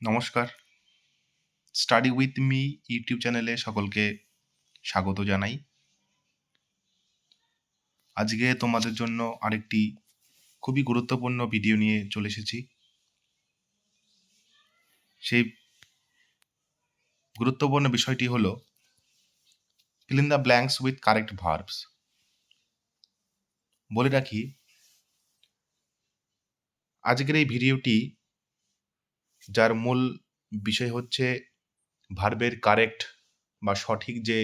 নমস্কার। Study with me YouTube চ্যানেলে সকলকে স্বাগত জানাই। আজকে তোমাদের জন্য আরেকটি খুবই গুরুত্বপূর্ণ ভিডিও নিয়ে চলে এসেছি। সেই গুরুত্বপূর্ণ বিষয়টি হলো fill in the blanks with correct verbs। বলে রাখি, আজকের এই ভিডিওটি যার মূল বিষয় হচ্ছে ভার্বের কারেক্ট বা সঠিক যে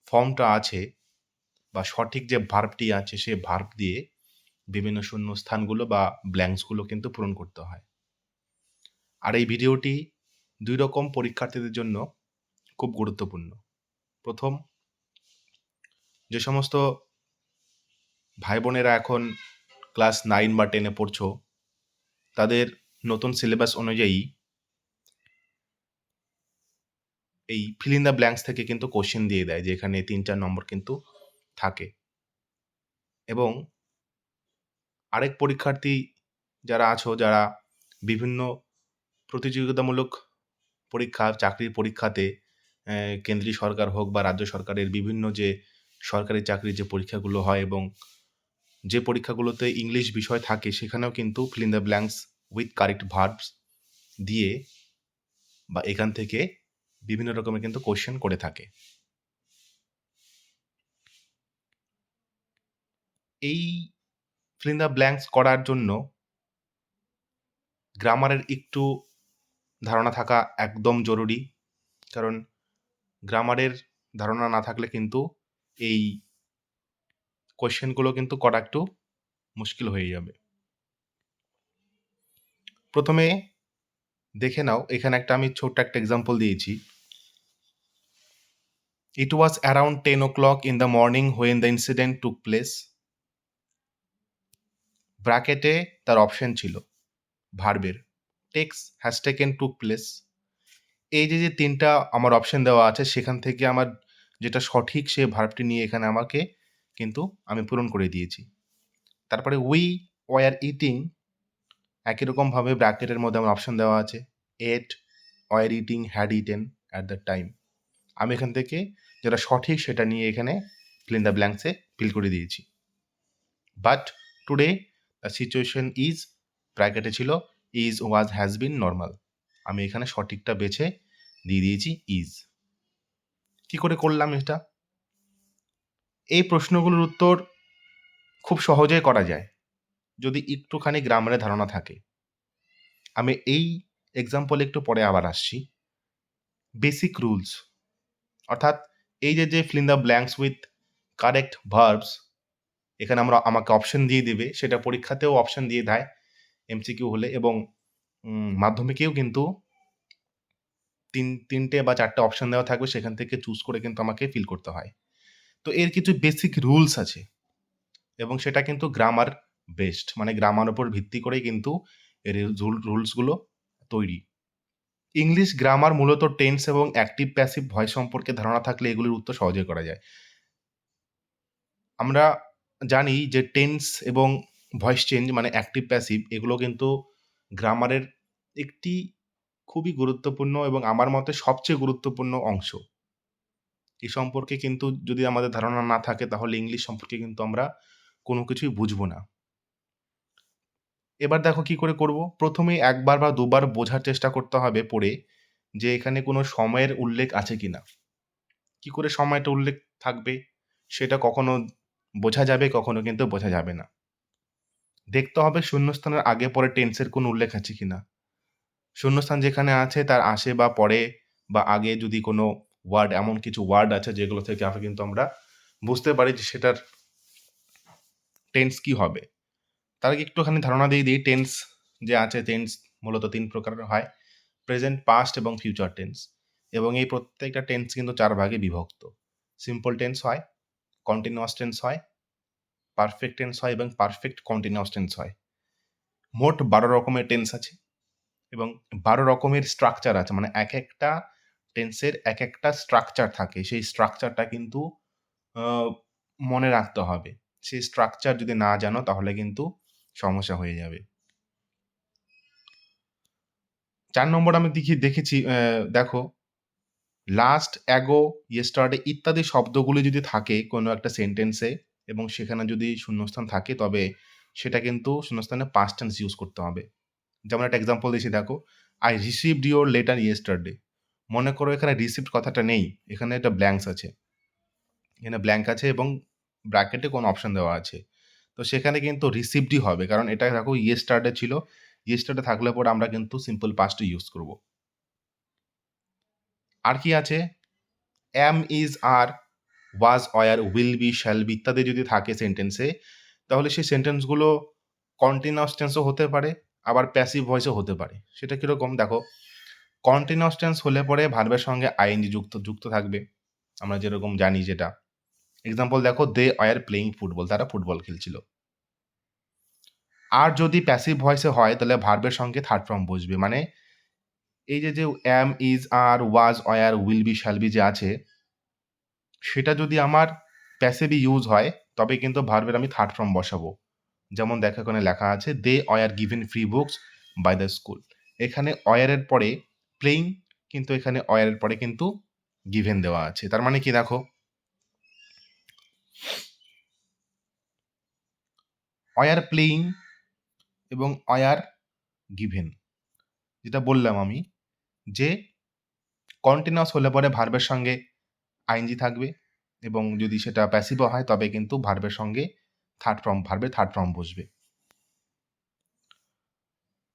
ফর্মটা আছে বা সঠিক যে ভার্বটি আছে সে ভার্ব দিয়ে বিভিন্ন শূন্যস্থানগুলো বা ব্ল্যাঙ্কসগুলো কিন্তু পূরণ করতে হয়। আর এই ভিডিওটি ২ রকম পরীক্ষার্থীদের জন্য খুব গুরুত্বপূর্ণ। প্রথম, যে সমস্ত ভাই-বোনেরা এখন ক্লাস 9 বা 10 এ পড়ছো, তাদের নতুন সিলেবাস অনুযায়ী এই fill in the blanks থেকে কিন্তু কোয়েশ্চেন দিয়ে দেয়, যেখানে ৩-৪ নম্বর কিন্তু থাকে। এবং আরেক পরীক্ষার্থী যারা আছো, যারা বিভিন্ন প্রতিযোগিতামূলক পরীক্ষা, চাকরির পরীক্ষাতে কেন্দ্রীয় সরকার হোক বা রাজ্য সরকারের বিভিন্ন যে সরকারি চাকরির যে পরীক্ষাগুলো হয় এবং যে পরীক্ষাগুলোতে ইংলিশ বিষয় থাকে, সেখানেও কিন্তু fill in the blanks with correct verbs দিয়ে বা এখান থেকে বিভিন্ন রকমের কিন্তু কোয়েশ্চেন করে থাকে। এই fill in the blanks করার জন্য গ্রামারের একটু ধারণা থাকা একদম জরুরি। কারণ গ্রামারের ধারণা না থাকলে কিন্তু এই কোয়েশ্চেনগুলো কিন্তু করা একটু মুশকিল হয়ে যাবে। প্রথমে দেখে নাও, এখানে আমি ছোট্ট একটা এক্সাম্পল দিয়েছি। It was around 10 o'clock in the morning when the incident took place. ব্র্যাকেটে তার অপশন ছিল ভার্বের টেক্স, হ্যাশট্যাগ টুক প্লেস। এই যে ৩টা আমার অপশন দেওয়া আছে, সেখান থেকে আমার যেটা সঠিক সে ভার্বটি নিয়ে এখানে আমাকে কিন্তু আমি পূরণ করে দিয়েছি। তারপরে উই ওয়ার ইটিং, একই রকমভাবে ব্র্যাকেটের মধ্যে আমার অপশন দেওয়া আছে ate, were eating, had eaten at the time. আমি এখান থেকে যেটা সঠিক সেটা নিয়ে এখানে fill in the blanks-এ ফিল করে দিয়েছি। But today the situation is, ব্র্যাকেটে ছিল is, was, has been, normal. আমি এখানে সঠিকটা বেছে দিয়ে দিয়েছি ইজ। কি করে করলাম এটা? এই প্রশ্নগুলোর উত্তর খুব সহজেই করা যায় যদি একটুখানি গ্রামারের ধারণা থাকে। আমি এই এক্সাম্পল একটু পরে আবার আসছি। বেসিক রুলস, অর্থাৎ এই যে fill in the blanks with correct verbs, এখানে আমাকে অপশন দিয়ে দেবে, সেটা পরীক্ষাতেও অপশন দিয়ে দেয় এমসিকিউ হলে, এবং মাধ্যমিকেও কিন্তু ৩টে বা ৪টে অপশন দেওয়া থাকবে, সেখান থেকে চুজ করে কিন্তু আমাকে ফিল করতে হয়। তো এর কিছু বেসিক রুলস আছে এবং সেটা কিন্তু গ্রামার বেসড, মানে গ্রামার উপর ভিত্তি করেই কিন্তু এর রুলসগুলো তৈরি। ইংলিশ গ্রামার মূলত টেন্স এবং অ্যাক্টিভ প্যাসিভ ভয়েস সম্পর্কে ধারণা থাকলে এগুলির উত্তর সহজে করা যায়। আমরা জানি যে টেন্স এবং ভয়েস চেঞ্জ মানে অ্যাক্টিভ প্যাসিভ, এগুলো কিন্তু গ্রামারের একটি খুবই গুরুত্বপূর্ণ এবং আমার মতে সবচেয়ে গুরুত্বপূর্ণ অংশ। এ সম্পর্কে কিন্তু যদি আমাদের ধারণা না থাকে, তাহলে ইংলিশ সম্পর্কে কিন্তু আমরা কোনো কিছুই বুঝবো না। এবার দেখো কি করে করব। প্রথমেই ১ বার বা ২ বার বোঝার চেষ্টা করতে হবে পড়ে, যে এখানে কোনো সময়ের উল্লেখ আছে কিনা। কি করে সময়টা উল্লেখ থাকবে সেটা কখনো বোঝা যাবে, কখনো কিন্তু বোঝা যাবে না। দেখতে হবে শূন্যস্থানের আগে পরে টেন্সের কোনো উল্লেখ আছে কিনা। শূন্যস্থান যেখানে আছে তার আশে বা পরে বা আগে যদি কোনো ওয়ার্ড, এমন কিছু ওয়ার্ড আছে যেগুলো থেকে কিন্তু আমরা বুঝতে পারি যে সেটার টেন্স কি হবে। তার আগে একটুখানি ধারণা দিয়ে দিই। টেন্স যে আছে, টেন্স মূলত ৩ প্রকারের হয়: প্রেজেন্ট, পাস্ট এবং ফিউচার টেন্স। এবং এই প্রত্যেকটা টেন্স কিন্তু ৪ ভাগে বিভক্ত। সিম্পল টেন্স হয়, কন্টিনিউয়াস টেন্স হয়, পারফেক্ট টেন্স হয় এবং পারফেক্ট কন্টিনিউয়াস টেন্স হয়। মোট ১২ রকমের টেন্স আছে এবং ১২ রকমের স্ট্রাকচার আছে, মানে একেকটা টেন্সের একেকটা স্ট্রাকচার থাকে। সেই স্ট্রাকচারটা কিন্তু মনে রাখতে হবে। সেই স্ট্রাকচার যদি না জানো তাহলে কিন্তু সমস্যা হয়ে যাবে। 4 নম্বর আমি দেখেছি দেখো লাস্ট, অ্যাগো, ইয়েস্টারডে ইত্যাদি শব্দগুলি যদি থাকে কোনো একটা সেন্টেন্সে এবং সেখানে যদি শূন্যস্থান থাকে তবে সেটা কিন্তু শূন্যস্থানে পাস্ট টেন্স ইউজ করতে হবে। যেমন একটা এক্সাম্পল দিচ্ছি দেখো, I received your letter yesterday. মনে করো এখানে রিসিভড কথাটা নেই, এখানে একটা ব্ল্যাঙ্কস আছে, এখানে ব্ল্যাঙ্ক আছে এবং ব্র্যাকেটে কোনো অপশন দেওয়া আছে। তো সেখানে কিন্তু রিসিভডই হবে, কারণ এটা দেখো ইয়েস্টারডে ছিল, ইয়েস্টারডে থাকলে পরে আমরা কিন্তু সিম্পল পাস্ট ইউজ করব। আর কি আছে, am, is, are, was, were, will be, shall be ইত্যাদি যদি থাকে সেন্টেন্সে, তাহলে সেই সেন্টেন্সগুলো কন্টিনিউয়াস টেন্সও হতে পারে, আবার প্যাসিভ ভয়েসও হতে পারে। সেটা কীরকম দেখো, কন্টিনিউয়াস টেন্স হলে পরে ভার্বের সঙ্গে আইএনজি যুক্ত থাকবে, আমরা যেরকম জানি যেটা। এক্সাম্পল দেখো, দে আর প্লেইং ফুটবল, তারা ফুটবল খেলছিল। আর যদি প্যাসিভ ভয়েসে হয় তাহলে ভার্বের সঙ্গে থার্ড ফর্ম বসবে, মানে এই যে am, is, are, was, were, will be, shall be যে আছে, সেটা যদি আমার প্যাসিভে ইউজ হয় তবে কিন্তু ভার্বের আমি থার্ড ফর্ম বসাবো। যেমন দেখো এখানে লেখা আছে, they are given free books by the school. এখানে অয়ারের পরে প্লেইং, কিন্তু এখানে অয়ারের পরে কিন্তু গিভেন দেওয়া আছে। তার মানে কি দেখো, অয়ার প্লেইং এবং অয়ার গিভেন, যেটা বললাম আমি যে কন্টিনিউয়াস হলে পরে ভার্বের সঙ্গে আইএনজি থাকবে এবং যদি সেটা প্যাসিভও হয় তবে কিন্তু ভার্বের সঙ্গে ভার্বের থার্ড ফর্ম বসবে।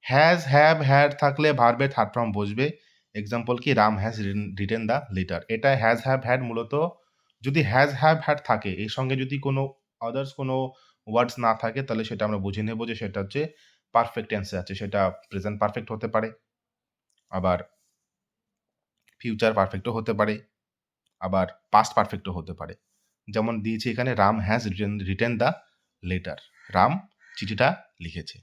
হ্যাজ, হ্যাভ, হ্যাড থাকলে ভার্বের থার্ড ফর্ম বসবে। এক্সাম্পল কি, Ram has written the letter. এটা হ্যাজ, হ্যাভ, হ্যাড মূলত যদি হ্যাজ, হ্যাভ, হ্যাড থাকে, এর সঙ্গে যদি কোনো আদার্স কোনো ওয়ার্ডস না থাকে তাহলে সেটা আমরা বুঝে নেব যে সেটা হচ্ছে পারফেক্ট টেন্সে আছে। সেটা প্রেজেন্ট পারফেক্ট হতে পারে, আবার ফিউচার পারফেক্টও হতে পারে, আবার পাস্ট পারফেক্টও হতে পারে। যেমন দিয়েছি এখানে, Ram has written the letter, Ram চিঠিটা লিখেছে।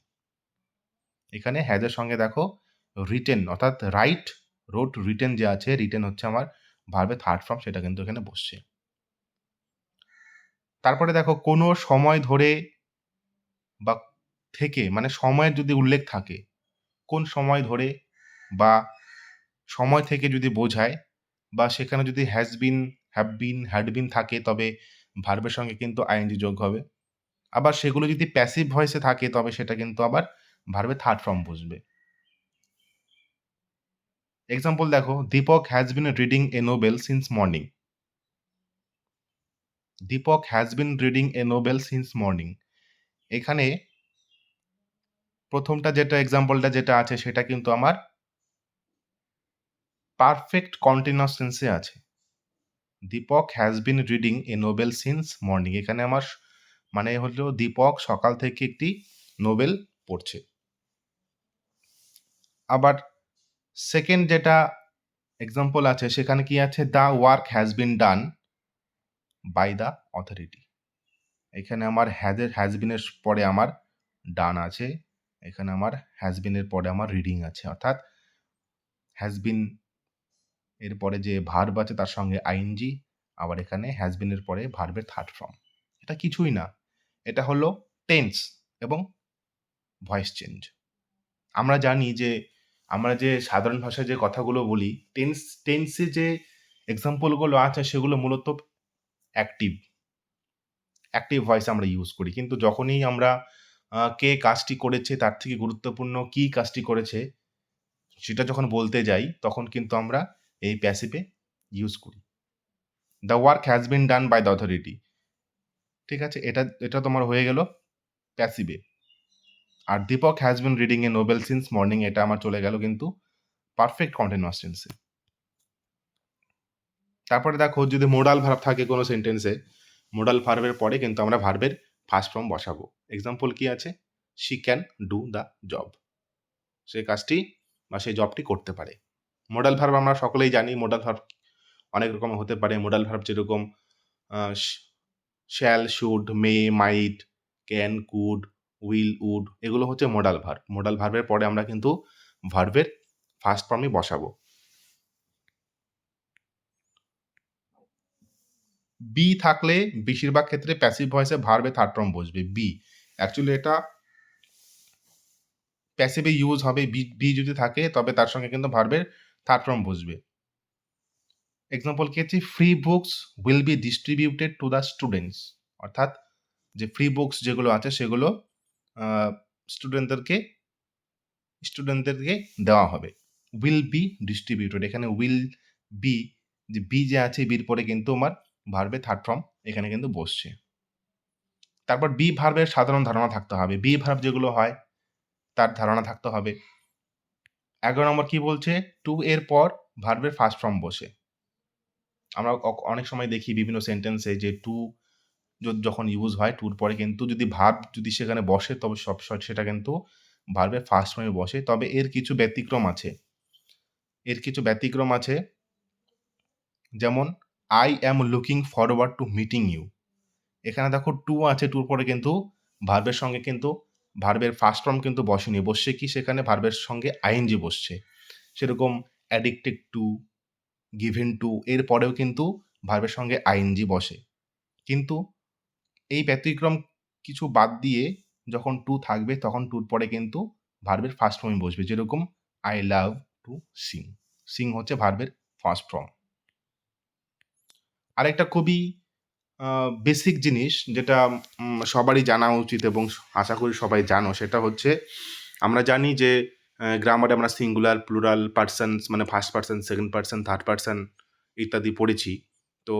এখানে হ্যাজের সঙ্গে দেখো রিটেন অর্থাৎ রাইট, রোট, রিটেন যে আছে, রিটেন হচ্ছে আমার ভার্বের থার্ড ফর্ম, সেটা কিন্তু এখানে বসছে। তারপরে দেখো কোনো সময় ধরে বা থেকে, মানে সময়ের যদি উল্লেখ থাকে, কোন সময় ধরে বা সময় থেকে যদি বোঝায় বা সেখানে যদি has been, have been, had been থাকে তবে ভার্বের সঙ্গে কিন্তু আইএনজি যোগ হবে। আবার সেগুলো যদি প্যাসিভ ভয়েসে থাকে তবে সেটা কিন্তু আবার ভার্বের থার্ড ফর্ম বসবে। এক্সাম্পল দেখো, Deepak has been reading a novel since morning. Deepak has been reading a novel since morning. এখানে প্রথমটা যেটা এক্সাম্পলটা যেটা আছে সেটা কিন্তু আমার পারফেক্ট কন্টিনিউয়াস টেন্সে আছে। Deepak has been reading a novel since morning, এখানে আমার মানে হলো দীপক সকাল থেকে একটি নোবেল পড়ছে। আবার সেকেন্ড যেটা এক্সাম্পল আছে সেখানে কি আছে, the work has been done by the authority. এখানে আমার হ্যাজ বিনের পরে আমার ডান আছে, এখানে আমার হ্যাজ বিনের পরে আমার রিডিং আছে, অর্থাৎ হ্যাজ বিন এর পরে যে ভার্ব আছে তার সঙ্গে আইএনজি, আবার এখানে হ্যাজ বিনের পরে ভার্বের থার্ড ফর্ম। এটা কিছুই না, এটা হলো টেন্স এবং ভয়েস চেঞ্জ। আমরা জানি যে আমরা যে সাধারণ ভাষায় যে কথাগুলো বলি, টেন্সে যে এক্সাম্পলগুলো আছে সেগুলো মূলত অ্যাক্টিভ ভয়েস আমরা ইউজ করি। কিন্তু যখনই আমরা কে কাজটি করেছে তার থেকে গুরুত্বপূর্ণ কি কাজটি করেছে সেটা যখন বলতে যাই তখন কিন্তু আমরা এই প্যাসিভে ইউজ করি। The work has been done by the authority. ঠিক আছে, এটা তোমার হয়ে গেল প্যাসিভে। আর Deepak has been reading a novel since morning, এটা আমার চলে গেল কিন্তু পারফেক্ট কন্টিনিউয়াস টেন্সে। তারপরে দেখো যদি মোডাল ভার্ব থাকে কোনো সেন্টেন্সে, মোডাল ভার্বের পরে কিন্তু আমরা ভার্বের ফার্স্ট ফর্ম বসাবো। এক্সাম্পল কি আছে, she can do the job, সে কাজটি বা সেই জবটি করতে পারে। মোডাল ভার্ব আমরা সকলেই জানি, মোডাল ভার্ব অনেক রকম হতে পারে। মোডাল ভার্ব যেরকম shall, should, may, might, can, could, will, would, এগুলো হচ্ছে মোডাল ভার্ব। মোডাল ভার্বের পরে আমরা কিন্তু ভার্বের ফার্স্ট ফর্মই বসাবো। বি থাকলে বেশিরভাগ ক্ষেত্রে প্যাসিভ ভয়েসে ভার্বে থার্ড ফর্ম বসবে। বি অ্যাকচুয়ালি এটা প্যাসিভে ইউজ হবে, বি যদি থাকে তবে তার সঙ্গে কিন্তু ভার্বের থার্ড ফর্ম বসবে। এক্সাম্পল কি হচ্ছে, free books will be distributed to the students, অর্থাৎ যে ফ্রি বুকস যেগুলো আছে সেগুলো স্টুডেন্টদেরকে দেওয়া হবে। উইল বি ডিস্ট্রিবিউটেড, এখানে উইল বি, যে বি যে আছে বির পরে কিন্তু আমার ভার্বের থার্ড ফর্ম এখানে কিন্তু বসছে। তারপর বি ভার্বের সাধারণ ধারণা থাকতে হবে, বি ভার্ব যেগুলো হয় তার ধারণা থাকতে হবে। 11 নম্বর কি বলছে, টু এর পর ভার্বের ফার্স্ট ফর্ম বসে। আমরা অনেক সময় দেখি বিভিন্ন সেন্টেন্সে যে টু যখন ইউজ হয়, টুর পরে কিন্তু যদি ভার্ব যদি সেখানে বসে তবে সেটা কিন্তু ভার্বের ফার্স্ট ফর্মে বসে। তবে এর কিছু ব্যতিক্রম আছে, যেমন I am looking forward to meeting you. এখানে দেখো টু আছে, টুর পরে কিন্তু ভার্বের সঙ্গে কিন্তু ভার্বের ফার্স্ট ফর্ম কিন্তু বসেনি, বসছে কি সেখানে ভার্বের সঙ্গে আইএনজি বসছে। সেরকম অ্যাডিক্টেড টু, গিভেন টু এর পরেও কিন্তু ভার্বের সঙ্গে আইএনজি বসে। কিন্তু এই ব্যতিক্রম কিছু বাদ দিয়ে যখন টু থাকবে তখন টুর পরে কিন্তু ভার্বের ফার্স্ট ফর্মে বসবে, যেরকম I love to Singh. Singh হচ্ছে ভার্বের ফার্স্ট ফর্ম। আরেকটা খুবই বেসিক জিনিস যেটা সবারই জানা উচিত এবং আশা করি সবাই জানো, সেটা হচ্ছে আমরা জানি যে গ্রামারে আমরা সিঙ্গুলার, প্লুরাল, পার্সনস মানে first person, second person, third person ইত্যাদি পড়েছি। তো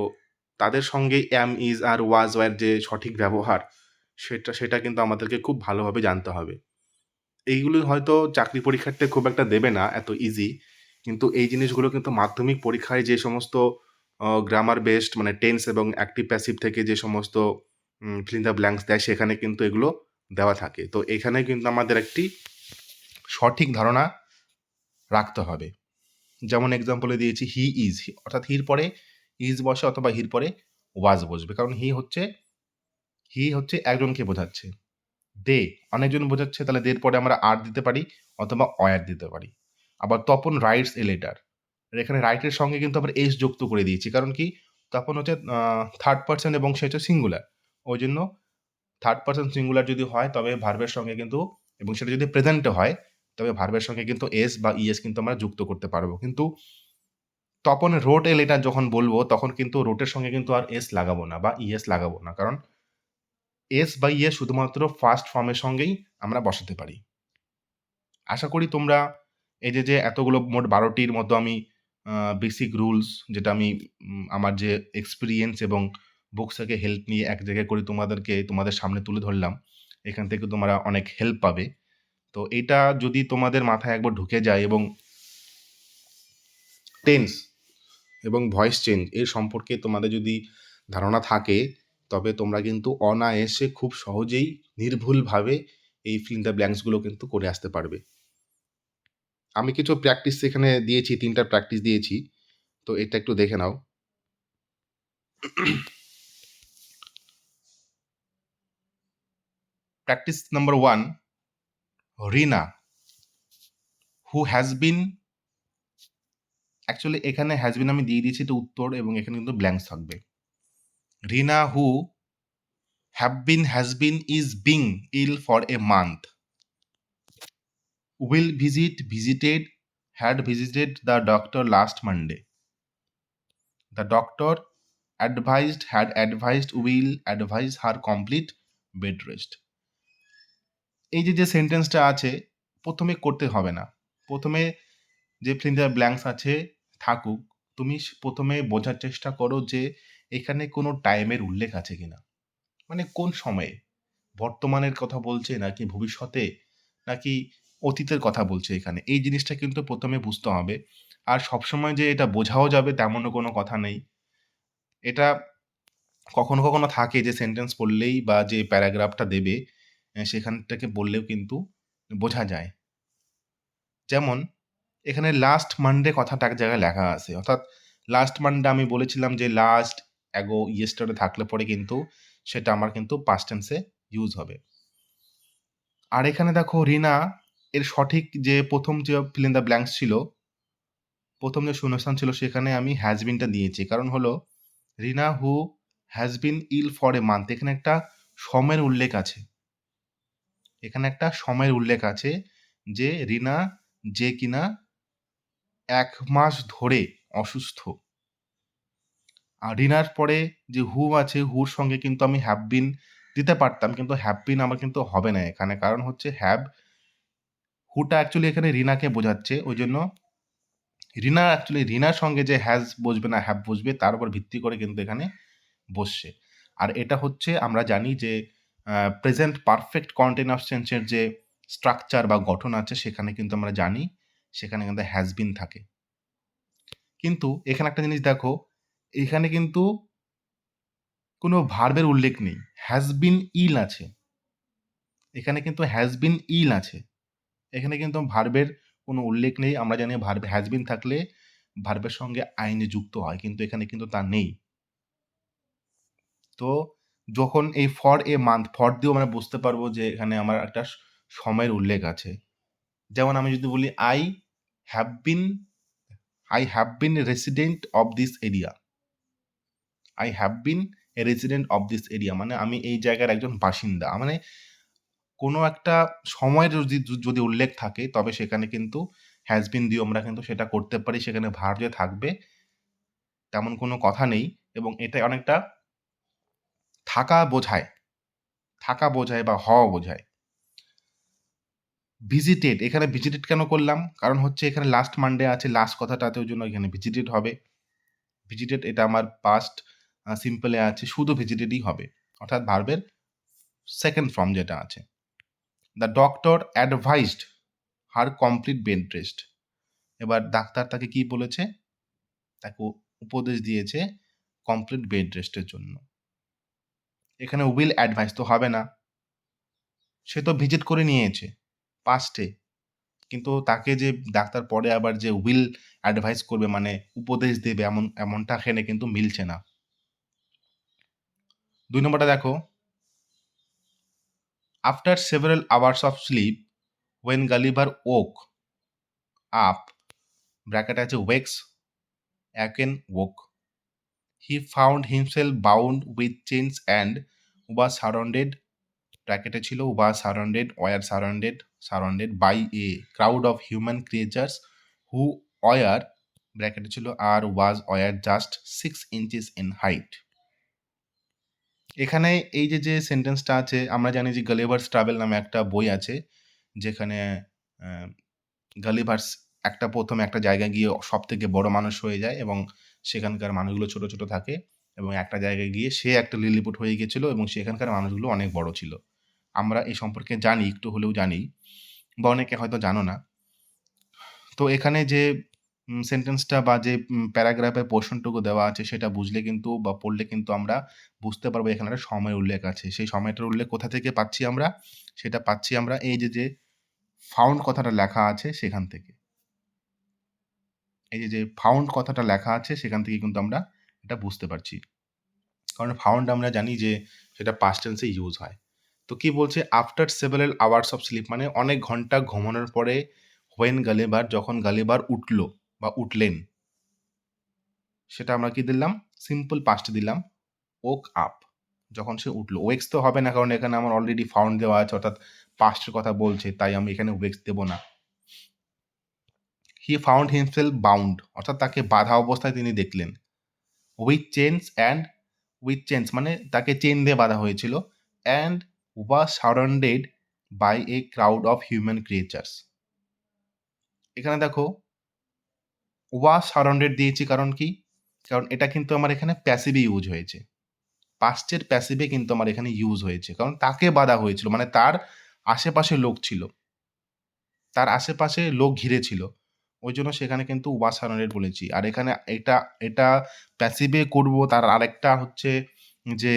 তাদের সঙ্গে অ্যাম, ইজ আর ওয়াজ ওয়ার যে সঠিক ব্যবহার সেটা কিন্তু আমাদেরকে খুব ভালোভাবে জানতে হবে। এইগুলো হয়তো চাকরি পরীক্ষার্থী খুব একটা দেবে না এত ইজি, কিন্তু এই জিনিসগুলো কিন্তু মাধ্যমিক পরীক্ষায় যে সমস্ত গ্রামার বেসড মানে টেন্স এবং অ্যাক্টিভ প্যাসিভ থেকে যে সমস্ত ফিল ইন দ্য ব্ল্যাঙ্কস দেয় সেখানে কিন্তু এগুলো দেওয়া থাকে। তো এখানে কিন্তু আমাদের একটি সঠিক ধারণা রাখতে হবে। যেমন এক্সাম্পলে দিয়েছি হি ইজ, অর্থাৎ হির পরে ইজ বসে অথবা হির পরে ওয়াজ বসবে, কারণ হি হচ্ছে একজনকে বোঝাচ্ছে। দে অনেকজন বোঝাচ্ছে, তাহলে দের পরে আমরা আর দিতে পারি অথবা অয়ার দিতে পারি। আবার তপন রাইটস এ লেটার, এখানে রাইটের সঙ্গে কিন্তু আবার এস যুক্ত করে দিয়েছি, কারণ কি তপন হচ্ছে থার্ড পার্সন এবং সে হচ্ছে সিঙ্গুলার, ওই জন্য থার্ড পার্সন সিঙ্গুলার যদি হয় তবে ভার্বের সঙ্গে কিন্তু, এবং সেটা যদি প্রেজেন্টে হয় তবে ভার্বের সঙ্গে কিন্তু এস বা ইএস কিন্তু আমরা যুক্ত করতে পারবো। কিন্তু তপন রোট এ লেটার যখন বলবো তখন কিন্তু রোটের সঙ্গে কিন্তু আর এস লাগাবো না বা ইএস লাগাবো না, কারণ এস বা ইএস শুধুমাত্র ফার্স্ট ফর্মের সঙ্গেই আমরা বসাতে পারি। আশা করি তোমরা এই যে এতগুলো মোট 12টির মতো আমি বেসিক রুলস, যেটা আমি আমার যে এক্সপেরিয়েন্স এবং বুকস থেকে হেল্প নিয়ে এক জায়গায় করে তোমাদের সামনে তুলে ধরলাম, এখান থেকে তোমরা অনেক হেল্প পাবে। তো এটা যদি তোমাদের মাথায় একবার ঢুকে যায় এবং টেন্স এবং ভয়েস চেঞ্জ এর সম্পর্কে তোমাদের যদি ধারণা থাকে, তবে তোমরা কিন্তু অনায়াসে খুব সহজেই নির্ভুলভাবে এই ফিল ইন দ্য ব্ল্যাঙ্কসগুলো কিন্তু করে আসতে পারবে। আমি কিছু প্র্যাকটিস এখানে দিয়েছি, 3টা প্র্যাকটিস দিয়েছি, তো এটা একটু দেখে নাও। Practice number 1, Rina who has been, actually এখানে হ্যাজ বিন আমি দিয়ে দিয়েছি তো উত্তর, এবং এখানে কিন্তু ব্ল্যাঙ্কস থাকবে। Rina who has been is being ill for a month, will visited had visited the doctor last Monday. The doctor had advised will advise her complete bed rest. এই যে সেন্টেন্সটা আছে প্রথমে করতে হবে না, প্রথমে যে ফিল ইন দ্য ব্ল্যাঙ্কস আছে থাকুক, তুমি প্রথমে বোঝার চেষ্টা করো যে এখানে কোনো টাইমের উল্লেখ আছে কিনা, মানে কোন সময়ে, বর্তমানের কথা বলছে নাকি ভবিষ্যতে নাকি অতীতের কথা বলছে এখানে, এই জিনিসটা কিন্তু প্রথমে বুঝতে হবে। আর সবসময় যে এটা বোঝাও যাবে তেমনও কোনো কথা নেই। এটা কখনো কখনো থাকে যে সেন্টেন্স পড়লেই বা যে প্যারাগ্রাফটা দেবে সেখান থেকে বললেও কিন্তু বোঝা যায়। যেমন এখানে লাস্ট মানডে কথাটা এক জায়গায় লেখা আছে, অর্থাৎ লাস্ট মানডে আমি বলেছিলাম যে লাস্ট অ্যাগো ইয়েস্টারডে থাকলে পরে কিন্তু সেটা আমার কিন্তু পাস্ট টেন্সে ইউজ হবে। আর এখানে দেখো রিনা এর সঠিক যে প্রথম যে ফিল ইন দ্য ব্ল্যাঙ্কস ছিল, প্রথম যে শূন্যস্থান ছিল সেখানে আমি হ্যাজ বিনটা দিয়েছি, কারণ হলো Rina who has been ill for a month, এখানে একটা সময়ের উল্লেখ আছে, যে রিনা যে কিনা 1 মাস ধরে অসুস্থ। আর রিনার পরে যে হু আছে, হুর সঙ্গে কিন্তু আমি হ্যাভ বিন দিতে পারতাম। কিন্তু হ্যাভ বিন আমার কিন্তু হবে না এখানে। কারণ হচ্ছে হুটা অ্যাকচুয়ালি এখানে রিনাকে বোঝাচ্ছে। ওইজন্য রিনার সঙ্গে যে হ্যাজ বসবে না হ্যাভ বসবে তার উপর ভিত্তি করে কিন্তু এখানে বসছে। আর এটা হচ্ছে আমরা জানি যে প্রেজেন্ট পারফেক্ট কন্টিনিউয়াস টেন্সের যে স্ট্রাকচার বা গঠন আছে সেখানে কিন্তু আমরা জানি সেখানে কিন্তু হ্যাজ বিন থাকে। কিন্তু এখানে একটা জিনিস দেখো, এখানে কিন্তু কোনো ভার্বের উল্লেখ নেই। হ্যাজ বিন ইল আছে। এখানে কিন্তু হ্যাজ বিন ইল আছে। এখানে কিন্তু ভার্বের কোনো উল্লেখ নেই। আমরা জানি ভার্ব হ্যাজ বিন থাকলে ভার্বের সঙ্গে আইন যুক্ত হয়। কিন্তু এখানে কিন্তু তা নেই। তো যখন এই ফর এ মান্থ, ফর দিয়েও আমরা বুঝতে পারবো যে এখানে আমার একটা সময়ের উল্লেখ আছে। যেমন আমি যদি বলি have been I have been resident of this area. I have been A resident of this area মানে আমি এই জায়গার একজন বাসিন্দা। মানে কোনো একটা সময়ের যদি উল্লেখ থাকে তবে সেখানে কিন্তু হ্যাজ বিন দিয়েও আমরা কিন্তু সেটা করতে পারি। সেখানে ভার্ব যে থাকবে তেমন কোনো কথা নেই এবং এটা অনেকটা থাকা বোঝায় বা হওয়া বোঝায়। ভিজিটেড, এখানে ভিজিটেড কেন করলাম? কারণ হচ্ছে এখানে লাস্ট মানডে আছে, লাস্ট কথাটা আছে ওই জন্য এখানে ভিজিটেড হবে। ভিজিটেড এটা আমার পাস্ট সিম্পলে আছে, শুধু ভিজিটেডই হবে। অর্থাৎ ভার্বের সেকেন্ড ফর্ম যেটা আছে। The doctor advised her complete bed rest. এবার ডাক্তার তাকে কি বলেছে? তাকে উপদেশ দিয়েছে কমপ্লিট বেড রেস্টের জন্য। এখানে উইল অ্যাডভাইস তো হবে না। সে তো ভিজিট করে নিয়েছে পাস্টে। কিন্তু তাকে যে ডাক্তার পরে আবার যে উইল অ্যাডভাইস করবে মানে উপদেশ দেবে এমনটা এখানে কিন্তু মিলছে না। ২ নম্বরটা দেখো, after several hours of sleep when Gulliver woke up, bracket আছে wakes, again woke, he found himself bound with chains and was surrounded, ব্র্যাকেটে ছিল was surrounded by a crowd of human creatures who were, ব্র্যাকেটে ছিল আর were just 6 inches in height. এখানে এই যে সেন্টেন্সটা আছে আমরা জানি যে গালিভার্স ট্রাভেল নামে একটা বই আছে যেখানে গালিভার্স প্রথমে একটা জায়গায় গিয়ে সবথেকে বড় মানুষ হয়ে যায় এবং সেখানকার মানুষগুলো ছোট ছোট থাকে এবং একটা জায়গায় গিয়ে সে একটা লিলিপুট হয়ে গেছিল এবং সেখানকার মানুষগুলো অনেক বড় ছিল। আমরা এই সম্পর্কে জানি, একটু হলেও জানি বা অনেকে হয়তো জানো না। তো এখানে যে সেন্টেন্সটা বা যে প্যারাগ্রাফের পোর্শনটুকু দেওয়া আছে সেটা বুঝলে কিন্তু বা পড়লে কিন্তু আমরা বুঝতে পারবো এখানে একটা সময়ের উল্লেখ আছে। সেই সময়টার উল্লেখ কোথা থেকে পাচ্ছি আমরা? সেটা পাচ্ছি আমরা এই যে ফাউন্ড কথাটা লেখা আছে সেখান থেকে। এই যে ফাউন্ড কথাটা লেখা আছে সেখান থেকে কিন্তু আমরা এটা বুঝতে পারছি। কারণ ফাউন্ড আমরা জানি যে সেটা পাস্ট টেন্সে ইউজ হয়। তো কি বলছে? After several hours of sleep মানে অনেক ঘন্টা ঘুমানোর পরে হোয়েন গালিভার, যখন গালিভার উঠল বা উঠলেন, সেটা আমরা কি দিলাম? সিম্পল পাস্টে দিলাম ওক আপ। যখন সে উঠলো, ওয়েক্স তো হবে না কারণ এখানে আমার অলরেডি ফাউন্ড দেওয়া আছে অর্থাৎ পাস্টের কথা বলছে তাই আমি এখানে ওয়েক্স দেব না। হি ফাউন্ড হিমসেলফ বাউন্ড অর্থাৎ তাকে বাঁধা অবস্থায় তিনি দেখলেন। উইথ চেনস মানে তাকে চেন দিয়ে বাঁধা হয়েছিল and was surrounded by a crowd of human creatures. এখানে দেখো ওয়াজ সারাউন্ডেড দিয়েছি কারণ কি? কারণ এটা কিন্তু আমার এখানে প্যাসিভে ইউজ হয়েছে। পাস্টের প্যাসিভে কিন্তু আমার এখানে ইউজ হয়েছে কারণ তাকে বাঁধা হয়েছিল মানে তার আশেপাশে লোক ছিল, তার আশেপাশে লোক ঘিরে ছিল, ওই জন্য সেখানে কিন্তু ওয়াজ সারাউন্ডেড বলেছি। আর এখানে এটা প্যাসিভে করব তার আরেকটা হচ্ছে যে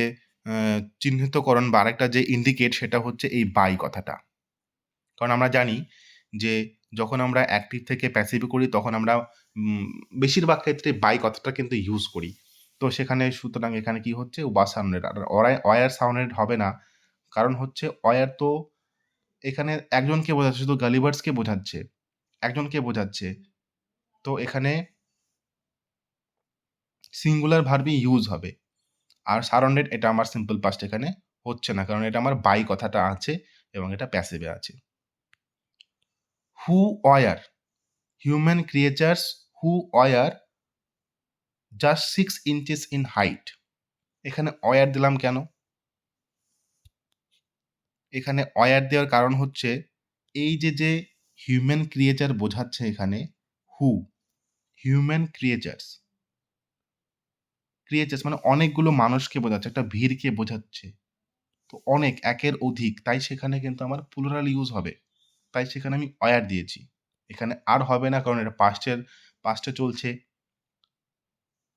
চিহ্নিতকরণ বা আরেকটা যে ইন্ডিকেট সেটা হচ্ছে এই বাই কথাটা। কারণ আমরা জানি যে যখন আমরা অ্যাক্টিভ থেকে প্যাসিভে করি তখন আমরা বেশিরভাগ ক্ষেত্রে বাই কথাটা কিন্তু ইউজ করি। তো সেখানে সুতরাং এখানে কি হচ্ছে? ওয়াজ সারাউন্ডেড। আর ওয়্যার সারাউন্ডেড হবে না। কারণ হচ্ছে ওয়্যার তো এখানে একজনকে বোঝাচ্ছে, শুধু গালিভার্সকে বোঝাচ্ছে, একজনকে বোঝাচ্ছে। তো এখানে সিঙ্গুলার ভার্বই ইউজ হবে। আর সারাউন্ডেড এটা আমার সিম্পল পাস্ট এখানে হচ্ছে না কারণ এটা আমার বাই কথাটা আছে এবং এটা প্যাসিভে আছে। Who were human creatures who were just 6 inches in height. এখানে ওয়ার দিলাম কেন? এখানে ওয়ার দেওয়ার কারণ হচ্ছে এই যে হিউম্যান ক্রিয়েচার বোঝাচ্ছে এখানে হু হিউম্যান ক্রিয়েচার্স মানে অনেকগুলো মানুষকে বোঝাচ্ছে, একটা ভিড়কে বোঝাচ্ছে। তো অনেক, একের অধিক, তাই সেখানে কিন্তু আমার প্লুরাল ইউজ হবে। তাই সেখানে আমি ওয়ার দিয়েছি। এখানে আর হবে না কারণ এটা পাস্টে চলছে।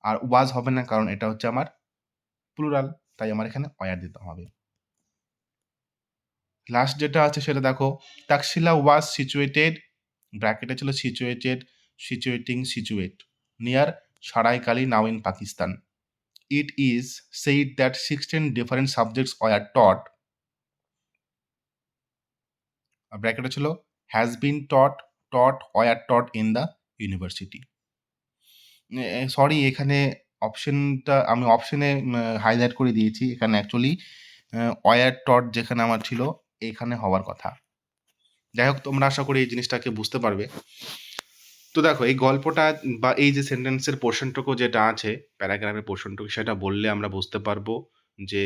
আর ওয়াজ হবে না কারণ এটা হচ্ছে আমার প্লুরাল, তাই আমার এখানে ওয়ার দিতে হবে। লাস্ট যেটা আছে সেটা দেখো, তাকশিলা ওয়াজ সিচুয়েটেড, ব্র্যাকেটে ছিল situated, situating, situate, near Saraikali now in Pakistan. It is said that 16 different subjects were taught, ব্র্যাকেটে ছিল has been taught were taught in the university। Sorry, এখানে অপশনটা আমি অপশনে হাইলাইট করে দিয়েছি। এখানে অ্যাকচুয়ালি ওয়ার টট যেখানে আমার ছিল এখানে হওয়ার কথা। যাই হোক, তোমরা আশা করি এই জিনিসটাকে বুঝতে পারবে। তো দেখো, এই গল্পটা বা এই যে সেন্টেন্সের পোর্শনটুকু যেটা আছে, প্যারাগ্রাফের পোর্শনটুকু, সেটা বললে আমরা বুঝতে পারবো যে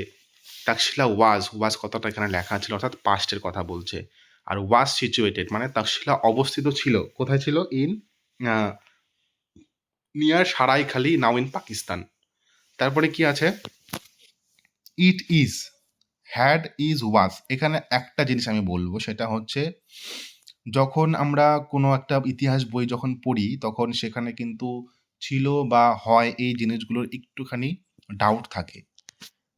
তাকশিলা ওয়াজ কথাটা এখানে লেখা ছিল, অর্থাৎ পাস্টের কথা বলছে। আর ওয়াজ সিচুয়েটেড মানে তাকশিলা অবস্থিত ছিল, কোথায় ছিল? In near Saraikhali now in Pakistan. তারপরে কি আছে? It is, had, is, was. এখানে একটা জিনিস আমি বলবো, সেটা হচ্ছে যখন আমরা কোনো একটা ইতিহাস বই যখন পড়ি তখন সেখানে কিন্তু ছিল বা হয় এই জিনিসগুলোর একটুখানি ডাউট থাকে।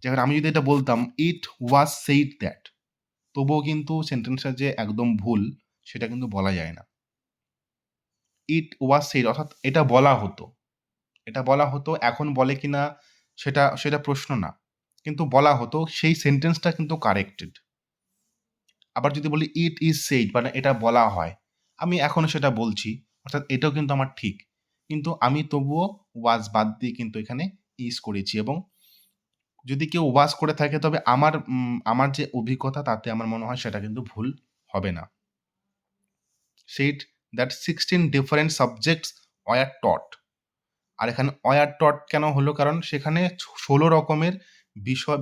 যেমন আমি যদি এটা বলতাম ইট ওয়াজ সেইড দ্যাট, তবুও কিন্তু সেন্টেন্সটা যে একদম ভুল সেটা কিন্তু বলা যায় না। ইট ওয়াজ সেইড অর্থাৎ এটা বলা হতো, এখন বলে কিনা সেটা সেটা প্রশ্ন না, কিন্তু বলা হতো, সেই সেন্টেন্সটা কিন্তু কারেক্টেড। আবার যদি বলি ইট ইজ সেইড মানে এটা বলা হয়, আমি এখনো সেটা বলছি, অর্থাৎ এটাও কিন্তু আমার ঠিক, কিন্তু আমি তবুও ওয়াজ বাদ দিয়ে কিন্তু এখানে ইজ করেছি। এবং যদি কেউ ওয়াজ করে থাকে তবে আমার যে অভিজ্ঞতা তাতে আমার মনে হয় সেটা কিন্তু ভুল হবে না। Said that 16 different subjects were taught. আর এখানে ওয়ার টট কেন হলো? কারণ সেখানে 16 রকমের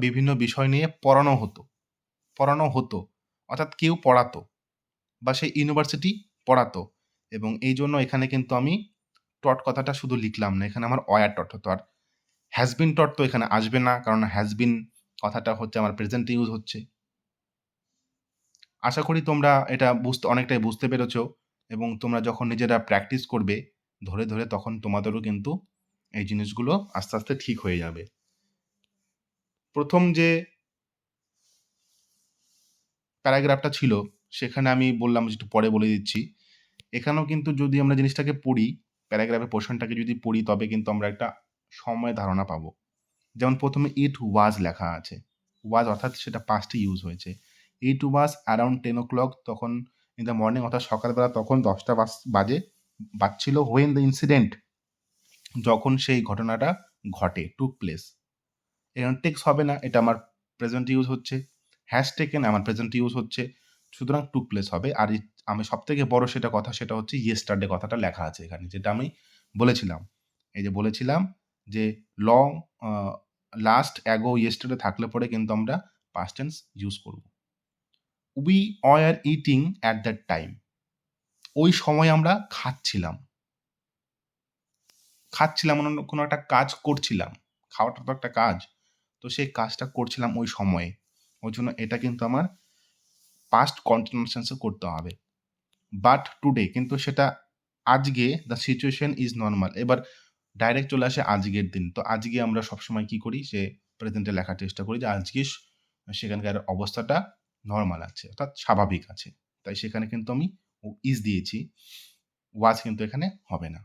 বিভিন্ন বিষয় নিয়ে পড়ানো হতো, অর্থাৎ কেউ পড়াতো বা সেই ইউনিভার্সিটি পড়াতো। এবং এই জন্য এখানে কিন্তু আমি টট কথাটা শুধু লিখলাম না, এখানে আমার ওয়ার টট হতো। আর হ্যাজ বিন টট তো এখানে আসবে না, কারণ হ্যাজ বিন কথাটা হচ্ছে আমার প্রেজেন্ট ইউজ হচ্ছে। আশা করি তোমরা এটা অনেকটাই বুঝতে পেরেছো, এবং তোমরা যখন নিজেরা প্র্যাকটিস করবে ধরে ধরে, তখন তোমাদেরও কিন্তু এই জিনিসগুলো আস্তে আস্তে ঠিক হয়ে যাবে। প্রথম যে প্যারাগ্রাফটা ছিল সেখানে আমি বললাম, একটু পরে বলে দিচ্ছি। এখানেও কিন্তু যদি আমরা জিনিসটাকে পড়ি, প্যারাগ্রাফের পোর্শনটাকে যদি পড়ি, তবে কিন্তু আমরা একটা সময় ধারণা পাবো। যেমন প্রথমে ইট ওয়াজ লেখা আছে, ওয়াজ অর্থাৎ সেটা পাস্টে ইউজ হয়েছে। ইট ওয়াজ অ্যারাউন্ড 10 o'clock, তখন ইন দ্য মর্নিং অর্থাৎ সকালবেলা, তখন 10টা বাজছিল। হোয়েন দ্য ইনসিডেন্ট, যখন সেই ঘটনাটা ঘটে, টুক প্লেস। এখানে টেক্স হবে না, এটা আমার প্রেজেন্ট ইউজ হচ্ছে। হ্যাশ টেকেন আমার প্রেজেন্ট ইউজ হচ্ছে, সুতরাং টুক প্লেস হবে। আর আমি সবথেকে বড় সেটা হচ্ছে ইয়েস্টারডে কথাটা লেখা আছে এখানে, যেটা আমি বলেছিলাম। এই যে বলেছিলাম যে লং লাস্ট অ্যাগো ইয়েস্টারডে থাকলে পরে কিন্তু আমরা পাস্ট টেন্স ইউজ করব। We were eating at that time, ওই সময় আমরা খাচ্ছিলাম মানে কোনো একটা কাজ করছিলাম। খাওয়াটা তো একটা কাজ, তো সেই কাজটা করছিলাম ওই সময়ে। ওই জন্য এটা কিন্তু আমার পাস্ট কন্টিনিউয়াস টেন্সে করতে হবে। বাট টুডে, কিন্তু সেটা আজকে, দ্য সিচুয়েশন ইজ নরমাল। এবার ডাইরেক্ট চলে আসে আজকের দিন। তো আজকে আমরা সবসময় কি করি, সে প্রেজেন্টে লেখার চেষ্টা করি যে আজকে সেখানকার অবস্থাটা নরমাল আছে, অর্থাৎ স্বাভাবিক আছে। তাই সেখানে কিন্তু আমি ইজ দিয়েছি, ওয়াজ কিন্তু এখানে হবে না।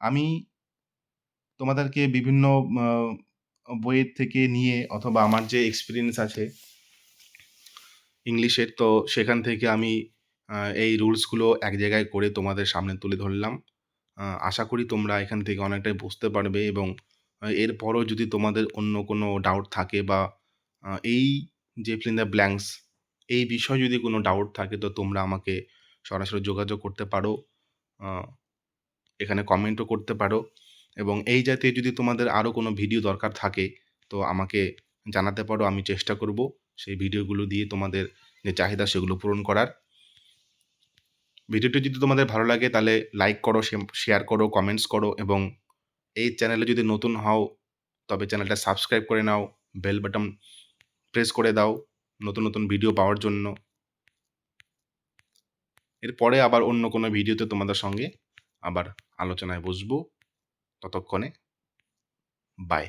আমি তোমাদেরকে বিভিন্ন বইয়ের থেকে নিয়ে, অথবা আমার যে এক্সপেরিয়েন্স আছে ইংলিশের, তো সেখান থেকে আমি এই রুলসগুলো এক জায়গায় করে তোমাদের সামনে তুলে ধরলাম। আশা করি তোমরা এখান থেকে অনেকটাই বুঝতে পারবে, এবং এরপরও যদি তোমাদের অন্য কোনো ডাউট থাকে বা এই যে ফিল ইন দ্য ব্ল্যাঙ্কস এই বিষয়ে যদি কোনো ডাউট থাকে, তো তোমরা আমাকে সরাসরি যোগাযোগ করতে পারো। আ এখানে কমেন্টও করতে পারো এবং এই জাতীয় যদি তোমাদের আরও কোনো ভিডিও দরকার থাকে তো আমাকে জানাতে পারো। আমি চেষ্টা করব সেই ভিডিওগুলো দিয়ে তোমাদের যে চাহিদা সেগুলো পূরণ করার। ভিডিওটি যদি তোমাদের ভালো লাগে তাহলে লাইক করো, শেয়ার করো, কমেন্টস করো এবং এই চ্যানেলে যদি নতুন হও তবে চ্যানেলটা সাবস্ক্রাইব করে নাও, বেল বাটন প্রেস করে দাও নতুন নতুন ভিডিও পাওয়ার জন্য। এরপরে আবার অন্য কোনো ভিডিওতে তোমাদের সঙ্গে আবার আলোচনায় বসবো। ততক্ষণে বাই।